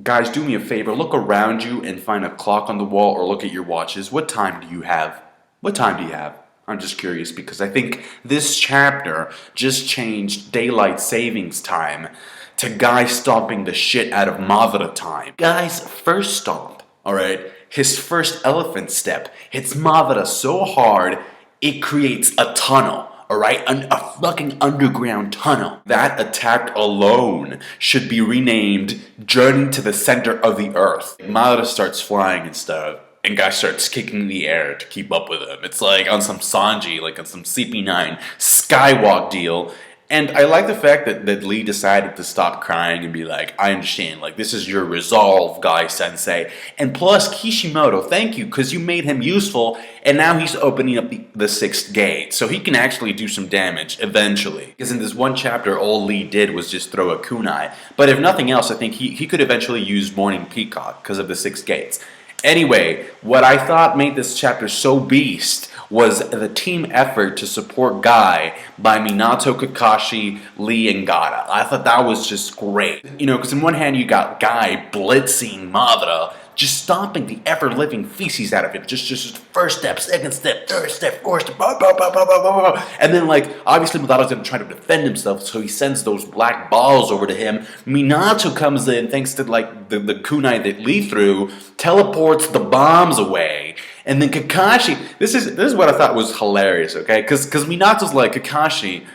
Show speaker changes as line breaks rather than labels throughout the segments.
Guys, do me a favor. Look around you and find a clock on the wall or look at your watches. What time do you have? What time do you have? I'm just curious because I think this chapter just changed daylight savings time to Guy stomping the shit out of Madara time. Guy's first stomp, alright? His first elephant step hits Madara so hard it creates a tunnel. Alright, a fucking underground tunnel. That attack alone should be renamed Journey to the Center of the Earth. Madara starts flying and stuff, and Guy starts kicking the air to keep up with him. It's like on some Sanji, like on some CP9 Skywalk deal. And I like the fact that Lee decided to stop crying and be like, I understand, like, this is your resolve, Guy-sensei. And plus, Kishimoto, thank you, because you made him useful, and now he's opening up the sixth gate, so he can actually do some damage, eventually. Because in this one chapter, all Lee did was just throw a kunai. But if nothing else, I think he could eventually use Morning Peacock, because of the six gates. Anyway, what I thought made this chapter so beast was the team effort to support Guy by Minato, Kakashi, Lee, and Gaara. I thought that was just great. You know, because on one hand you got Guy blitzing Madara, just stomping the ever-living feces out of him. Just first step, second step, third step, fourth step, blah, blah, blah, blah, blah, blah. And then, like, obviously Madara's going to try to defend himself, so he sends those black balls over to him. Minato comes in, thanks to, like, the kunai that Lee threw, teleports the bombs away. And then Kakashi, this is what I thought was hilarious, okay? Because Minato's like, Kakashi,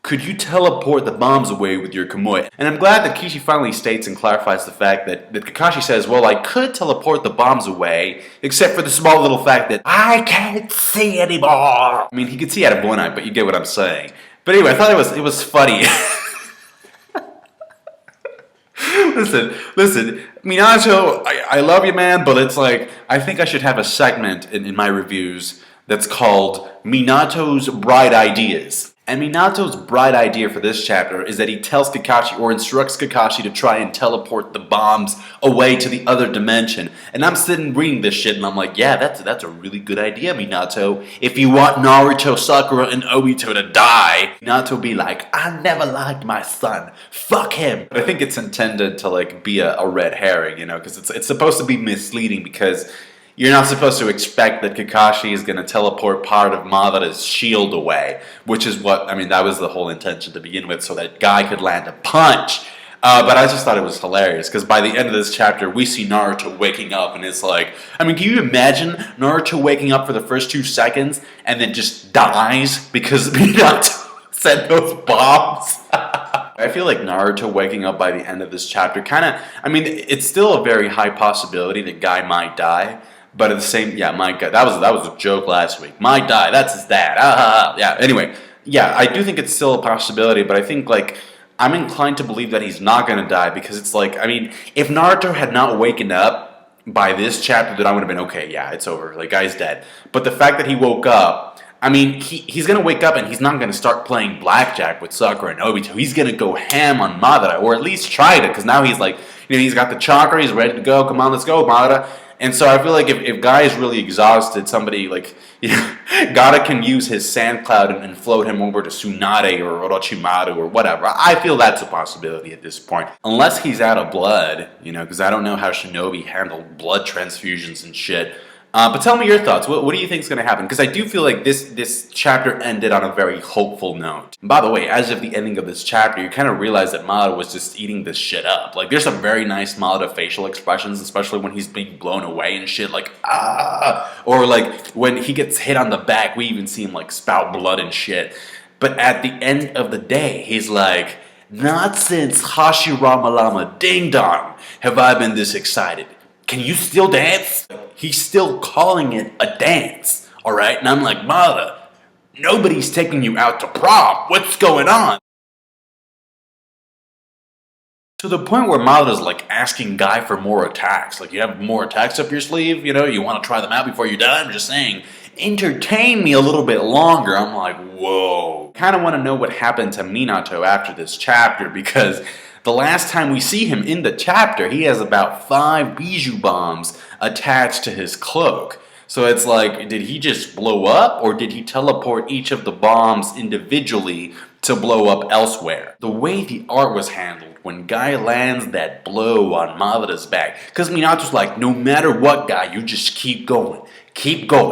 could you teleport the bombs away with your Kamui? And I'm glad that Kishi finally states and clarifies the fact that Kakashi says, well, I could teleport the bombs away, except for the small little fact that I can't see anymore. I mean, he could see out of one eye, but you get what I'm saying. But anyway, I thought it was funny. Listen, Minato, I love you, man, but it's like, I think I should have a segment in my reviews that's called Minato's Bright Ideas. And Minato's bright idea for this chapter is that he tells Kakashi or instructs Kakashi to try and teleport the bombs away to the other dimension. And I'm sitting reading this shit and I'm like, yeah, that's a really good idea, Minato. If you want Naruto, Sakura, and Obito to die, Minato be like, I never liked my son. Fuck him. But I think it's intended to like be a red herring, you know, because it's supposed to be misleading because you're not supposed to expect that Kakashi is going to teleport part of Madara's shield away, which is what, I mean, that was the whole intention to begin with, so that Guy could land a punch. But I just thought it was hilarious, because by the end of this chapter, we see Naruto waking up, and it's like, I mean, can you imagine Naruto waking up for the first 2 seconds, and then just dies because Minato sent those bombs? I feel like Naruto waking up by the end of this chapter kind of, I mean, it's still a very high possibility that Guy might die. But at the same, yeah, might die. That was a joke last week. Might die. That's his dad. Yeah. Anyway, yeah, I do think it's still a possibility. But I think like I'm inclined to believe that he's not gonna die because it's like, I mean, if Naruto had not waken up by this chapter, then I would have been okay. Yeah, it's over. Like, Guy's dead. But the fact that he woke up, I mean, he's gonna wake up and he's not gonna start playing blackjack with Sakura and Obito. He's gonna go ham on Madara, or at least try to, because now he's like, you know, he's got the chakra. He's ready to go. Come on, let's go, Madara. And so I feel like if Guy is really exhausted, somebody like, you know, Gaara can use his sand cloud and float him over to Tsunade or Orochimaru or whatever. I feel that's a possibility at this point. Unless he's out of blood, you know, because I don't know how Shinobi handled blood transfusions and shit. But tell me your thoughts. What do you think is going to happen? Because I do feel like this chapter ended on a very hopeful note. And by the way, as of the ending of this chapter, you kind of realize that Madara was just eating this shit up. Like, there's some very nice Madara facial expressions, especially when he's being blown away and shit, like, ah! Or, like, when he gets hit on the back, we even see him, like, spout blood and shit. But at the end of the day, he's like, not since Hashirama Lama Ding Dong have I been this excited. Can you still dance? He's still calling it a dance, alright? And I'm like, Madara, nobody's taking you out to prom. What's going on? To the point where Madara's like asking Guy for more attacks. Like, you have more attacks up your sleeve? You know, you want to try them out before you die? I'm just saying, entertain me a little bit longer. I'm like, whoa. Kind of want to know what happened to Minato after this chapter, because the last time we see him in the chapter, he has about 5 Bijou bombs attached to his cloak. So it's like, did he just blow up, or did he teleport each of the bombs individually to blow up elsewhere. The way the art was handled when Guy lands that blow on Madara's back, because Minato's like, no matter what, Guy, you just keep going,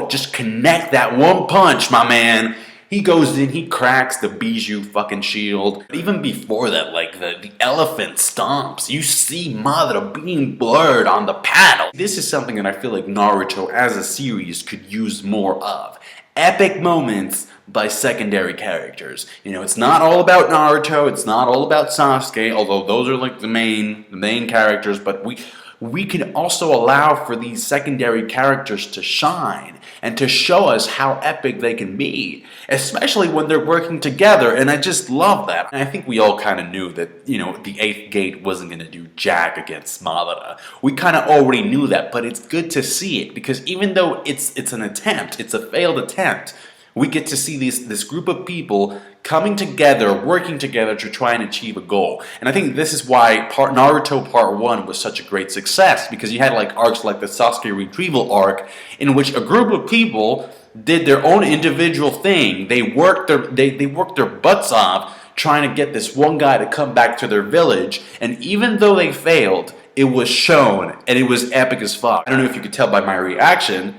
just connect that one punch, my man. He goes in, he cracks the Bijou fucking shield. Even before that, like the elephant stomps, you see Madara being blurred on the panel. This is something that I feel like Naruto as a series could use more of. Epic moments by secondary characters. You know, it's not all about Naruto, it's not all about Sasuke, although those are like the main characters, but we can also allow for these secondary characters to shine and to show us how epic they can be, especially when they're working together, and I just love that. And I think we all kind of knew that, you know, the 8th gate wasn't going to do jack against Madara. We kind of already knew that, but it's good to see it, because even though it's an attempt, it's a failed attempt, we get to see this group of people coming together, working together to try and achieve a goal. And I think this is why Naruto Part 1 was such a great success, because you had like arcs like the Sasuke Retrieval arc, in which a group of people did their own individual thing. They worked their butts off trying to get this one guy to come back to their village, and even though they failed, it was shown, and it was epic as fuck. I don't know if you could tell by my reaction,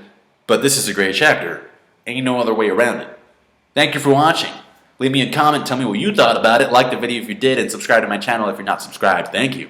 but this is a great chapter. Ain't no other way around it. Thank you for watching. Leave me a comment, tell me what you thought about it, like the video if you did, and subscribe to my channel if you're not subscribed. Thank you.